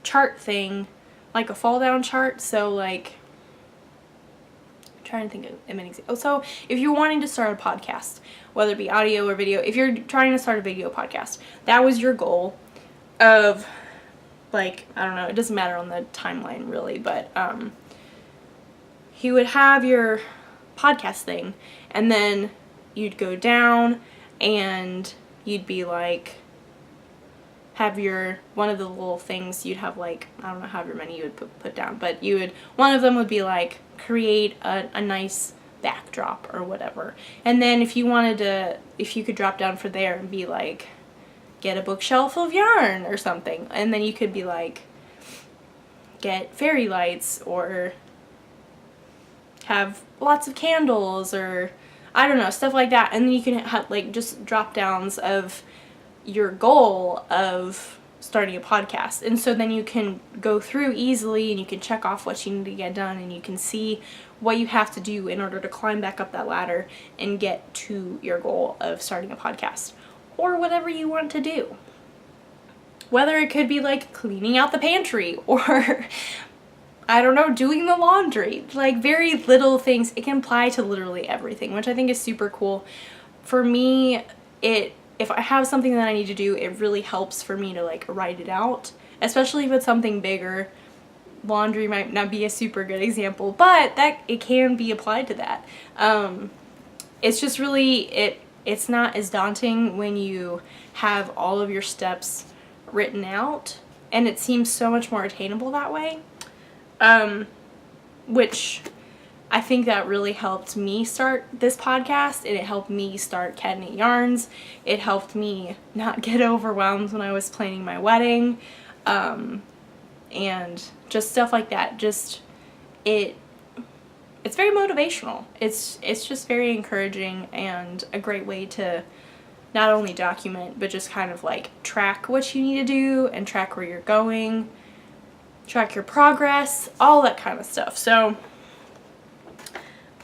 chart thing, like a fall down chart. So, like, trying to think of an example. So if you're wanting to start a podcast, whether it be audio or video, if you're trying to start a video podcast, that was your goal of, like, I don't know, it doesn't matter on the timeline really, but you would have your podcast thing, and then you'd go down and you'd be like, have your, one of the little things you'd have, like, I don't know however many you would put down, but one of them would be like, create a nice backdrop or whatever. And then if you could drop down for there and be like, get a bookshelf of yarn or something, and then you could be like, get fairy lights, or have lots of candles, or I don't know, stuff like that. And then you can have, like, just drop downs of your goal of starting a podcast. And so then you can go through easily and you can check off what you need to get done, and you can see what you have to do in order to climb back up that ladder and get to your goal of starting a podcast, or whatever you want to do. Whether it could be like cleaning out the pantry, or I don't know, doing the laundry, like very little things. It can apply to literally everything, which I think is super cool. For me, if I have something that I need to do, it really helps for me to, like, write it out, especially if it's something bigger. Laundry might not be a super good example, but it can be applied to that. It's just really, it's not as daunting when you have all of your steps written out, and it seems so much more attainable that way, which I think that really helped me start this podcast, and it helped me start Cat Knit Yarns. It helped me not get overwhelmed when I was planning my wedding, and just stuff like that. Just, it's very motivational. It's just very encouraging and a great way to not only document, but just kind of like track what you need to do and track where you're going, track your progress, all that kind of stuff. So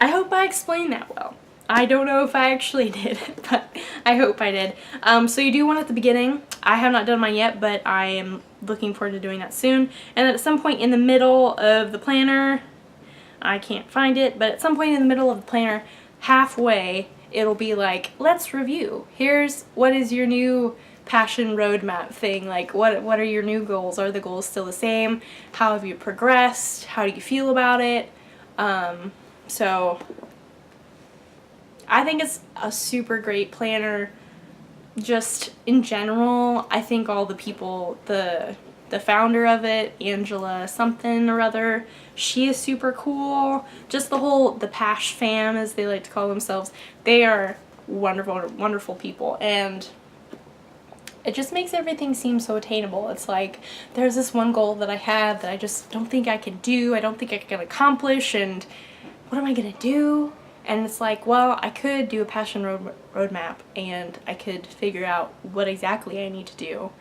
I hope I explained that well. I don't know if I actually did, but I hope I did. So you do one at the beginning. I have not done mine yet, but I am looking forward to doing that soon. And at some point in the middle of the planner, I can't find it, but at some point in the middle of the planner, halfway, it'll be like, let's review. Here's what is your new passion roadmap thing. Like, what are your new goals? Are the goals still the same? How have you progressed? How do you feel about it? So I think it's a super great planner. Just in general, I think all the people, the founder of it, Angela something or other, she is super cool. Just the Pash fam, as they like to call themselves, they are wonderful, wonderful people. And it just makes everything seem so attainable. It's like, there's this one goal that I have that I just don't think I can do, I don't think I can accomplish, and what am I gonna do? And it's like, well, I could do a passion roadmap, and I could figure out what exactly I need to do,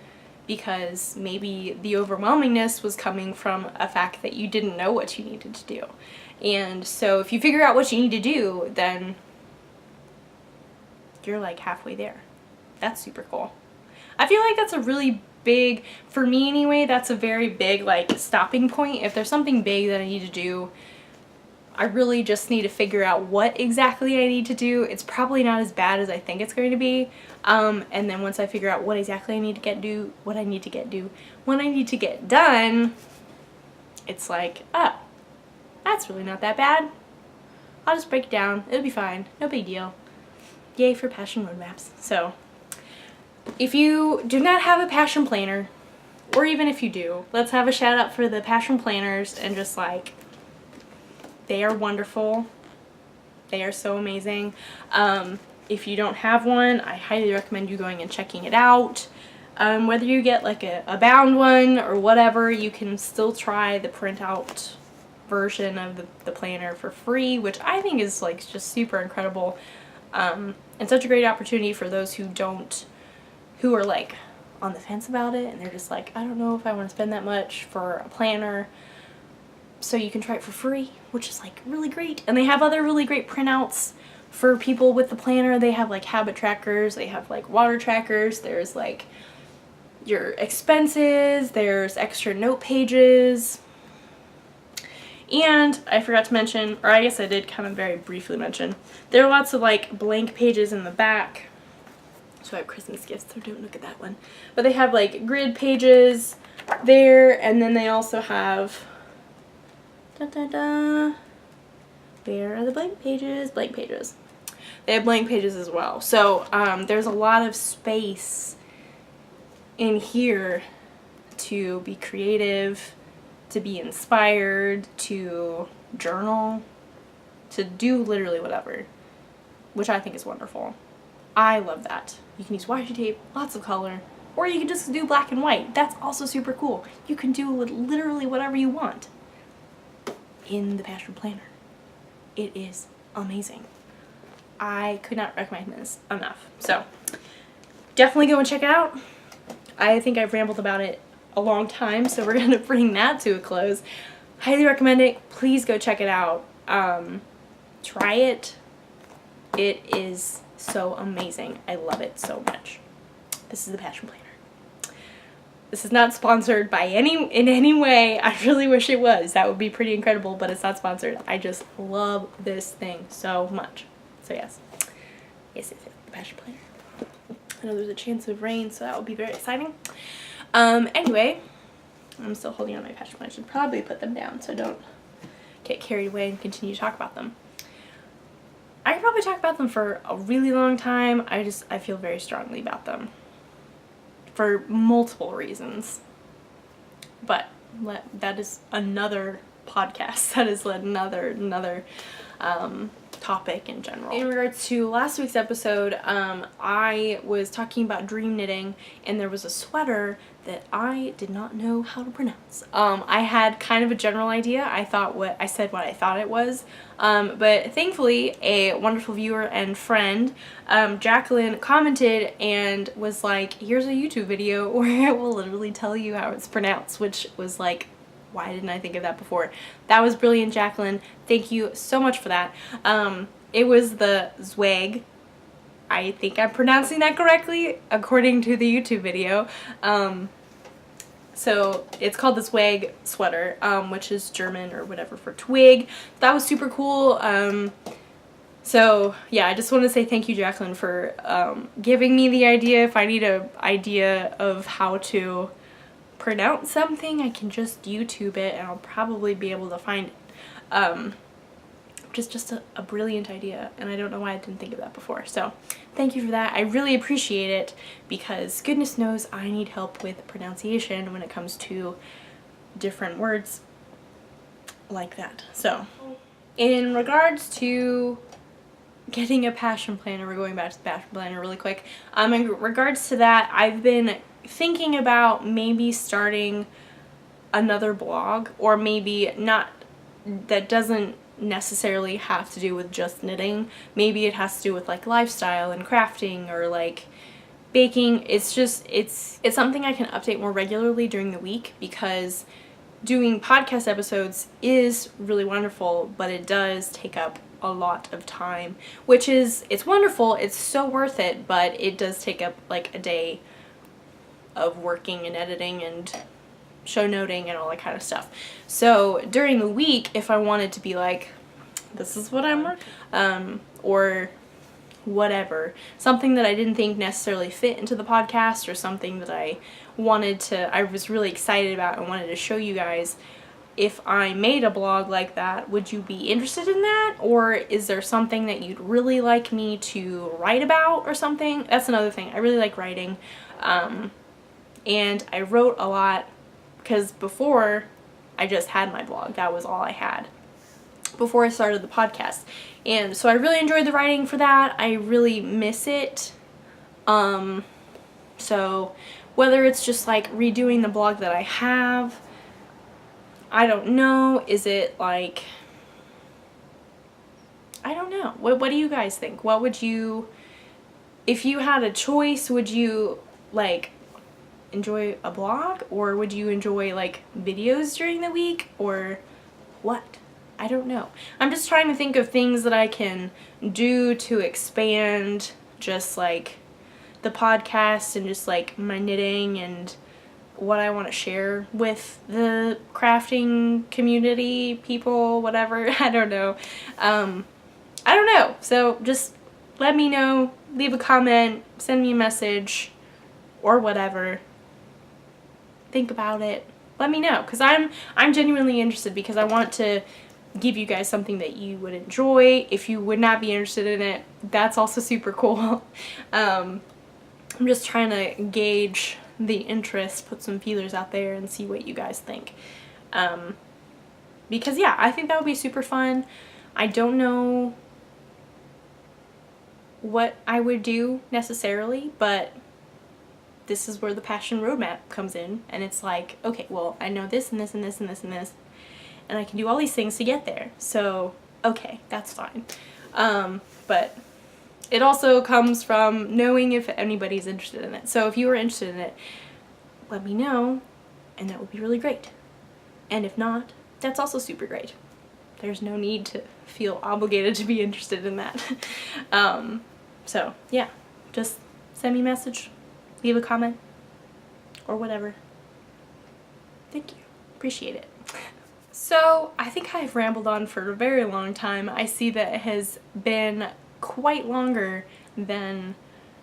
because maybe the overwhelmingness was coming from a fact that you didn't know what you needed to do. And so if you figure out what you need to do, then you're like halfway there. That's super cool. I feel like that's a really big, for me anyway, that's a very big like stopping point. If there's something big that I need to do, I really just need to figure out what exactly I need to do. It's probably not as bad as I think it's going to be. And then once I figure out what exactly I need to what I need to get done, it's like, oh, that's really not that bad. I'll just break it down. It'll be fine. No big deal. Yay for passion roadmaps. So if you do not have a passion planner, or even if you do, let's have a shout out for the passion planners, and just like, they are wonderful. They are so amazing. If you don't have one, I highly recommend you going and checking it out. Whether you get like a bound one or whatever, you can still try the printout version of the planner for free, which I think is like just super incredible. And such a great opportunity for those who are like on the fence about it, and they're just like, I don't know if I want to spend that much for a planner. So you can try it for free, which is like really great. And they have other really great printouts for people with the planner. They have like habit trackers, they have like water trackers, there's like your expenses, there's extra note pages. And I forgot to mention, or I guess I did kind of very briefly mention, there are lots of like blank pages in the back. So I have Christmas gifts, so don't look at that one. But they have like grid pages there, and then they also have where are the blank pages? Blank pages. They have blank pages as well. So there's a lot of space in here to be creative, to be inspired, to journal, to do literally whatever, which I think is wonderful. I love that. You can use washi tape, lots of color, or you can just do black and white. That's also super cool. You can do literally whatever you want in the passion planner. It is amazing. I could not recommend this enough. So definitely go and check it out. I think I've rambled about it a long time, so we're going to bring that to a close. Highly recommend it. Please go check it out. Try it. It is so amazing. I love it so much. This is the passion planner. This is not sponsored by in any way. I really wish it was. That would be pretty incredible, but it's not sponsored. I just love this thing so much. So yes. Yes, the passion planner. I know there's a chance of rain, so that will be very exciting. Anyway, I'm still holding on my passion planner. I should probably put them down so don't get carried away and continue to talk about them. I could probably talk about them for a really long time. I feel very strongly about them for multiple reasons. But that is another podcast. That is another topic in general. In regards to last week's episode, I was talking about dream knitting, and there was a sweater that I did not know how to pronounce. I had kind of a general idea. I said what I thought it was, but thankfully a wonderful viewer and friend, Jacqueline, commented and was like, here's a YouTube video where it will literally tell you how it's pronounced, which was like, why didn't I think of that before? That was brilliant, Jacqueline. Thank you so much for that. It was the Zwag. I think I'm pronouncing that correctly according to the YouTube video. So it's called the Zwag sweater, which is German or whatever for twig. That was super cool. So yeah, I just want to say thank you, Jacqueline, for giving me the idea. If I need an idea of how to pronounce something, I can just YouTube it and I'll probably be able to find it. Just a brilliant idea, and I don't know why I didn't think of that before. So thank you for that. I really appreciate it, because goodness knows I need help with pronunciation when it comes to different words like that. So in regards to getting a passion planner, we're going back to the passion planner really quick. In regards to that, I've been thinking about maybe starting another blog, or maybe not, that doesn't necessarily have to do with just knitting. Maybe it has to do with like lifestyle and crafting or like baking. It's just, it's something I can update more regularly during the week, because doing podcast episodes is really wonderful, but it does take up a lot of time, which is, it's wonderful, it's so worth it, but it does take up like a day of working and editing and show noting and all that kind of stuff. So during the week, if I wanted to be like, this is what I'm working, or whatever, something that I didn't think necessarily fit into the podcast, or something that I was really excited about and wanted to show you guys, if I made a blog like that, would you be interested in that? Or is there something that you'd really like me to write about or something? That's another thing. I really like writing. And I wrote a lot because before I just had my blog. That was all I had before I started the podcast. And so I really enjoyed the writing for that. I really miss it. So whether it's just like redoing the blog that I have, I don't know. Is it like, I don't know. What do you guys think? What would you, if you had a choice, would you like enjoy a blog, or would you enjoy like videos during the week, or what? I don't know. I'm just trying to think of things that I can do to expand just like the podcast and just like my knitting and what I want to share with the crafting community, people, whatever. I don't know. I don't know. So just let me know, leave a comment, send me a message, or whatever. Think about it. Let me know, because I'm genuinely interested, because I want to give you guys something that you would enjoy. If you would not be interested in it, that's also super cool. I'm just trying to gauge the interest, put some feelers out there and see what you guys think. Because yeah, I think that would be super fun. I don't know what I would do necessarily, but this is where the passion roadmap comes in, and it's like, okay, well, I know this and this and this and this and this, and I can do all these things to get there. So, okay, that's fine. But it also comes from knowing if anybody's interested in it. So if you are interested in it, let me know, and that would be really great. And if not, that's also super great. There's no need to feel obligated to be interested in that. So yeah, just send me a message, leave a comment, or whatever. Thank you. Appreciate it. So I think I've rambled on for a very long time. I see that it has been quite longer than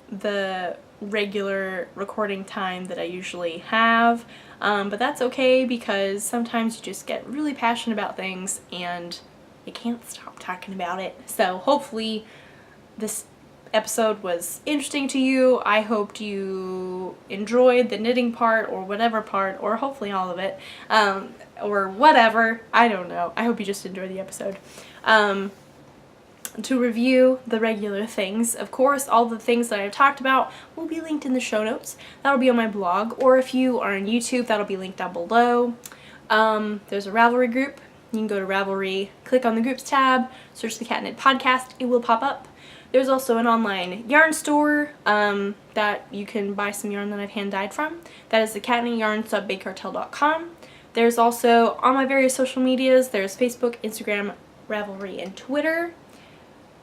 the regular recording time that I usually have, but that's okay, because sometimes you just get really passionate about things and you can't stop talking about it. So hopefully this episode was interesting to you. I hoped you enjoyed the knitting part, or whatever part, or hopefully all of it, or whatever. I don't know. I hope you just enjoyed the episode. To review the regular things, of course, all the things that I've talked about will be linked in the show notes. That'll be on my blog, or if you are on YouTube, that'll be linked down below. There's a Ravelry group. You can go to Ravelry, click on the groups tab, search the Cat Knit Podcast, it will pop up. There's also an online yarn store that you can buy some yarn that I've hand dyed from. That is the catknityarns.bakecartel.com. There's also, on my various social medias, there's Facebook, Instagram, Ravelry, and Twitter.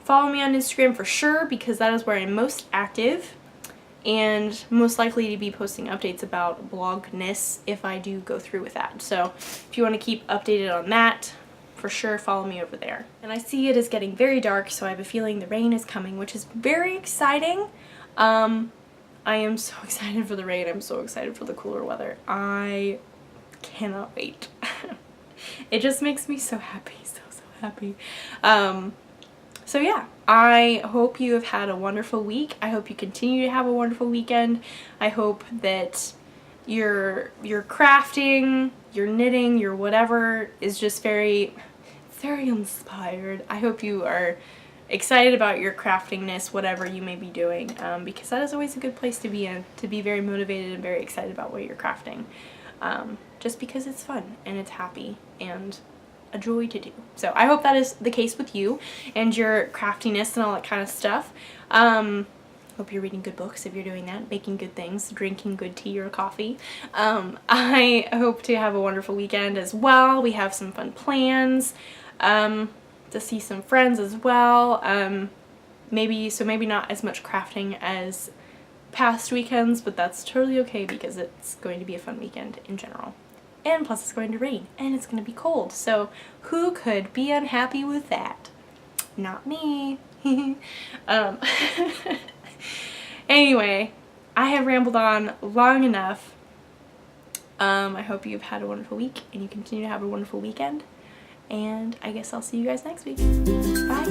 Follow me on Instagram for sure, because that is where I'm most active and most likely to be posting updates about Blogmas if I do go through with that. So if you want to keep updated on that, for sure follow me over there. And I see it is getting very dark, so I have a feeling the rain is coming, which is very exciting. I am so excited for the rain. I'm so excited for the cooler weather. I cannot wait. It just makes me so happy, so happy. So yeah, I hope you have had a wonderful week. I hope you continue to have a wonderful weekend. I hope that your crafting, your knitting, your whatever is just very inspired. I hope you are excited about your craftingness, whatever you may be doing, because that is always a good place to be in, to be very motivated and very excited about what you're crafting, just because it's fun and it's happy and a joy to do. So I hope that is the case with you and your craftiness and all that kind of stuff. Hope you're reading good books if you're doing that, baking good things, drinking good tea or coffee. I hope to have a wonderful weekend as well. We have some fun plans to see some friends as well. Maybe not as much crafting as past weekends, but that's totally okay because it's going to be a fun weekend in general. And plus it's going to rain and it's going to be cold, so who could be unhappy with that? Not me. Anyway, I have rambled on long enough. I hope you've had a wonderful week and you continue to have a wonderful weekend, and I guess I'll see you guys next week. Bye!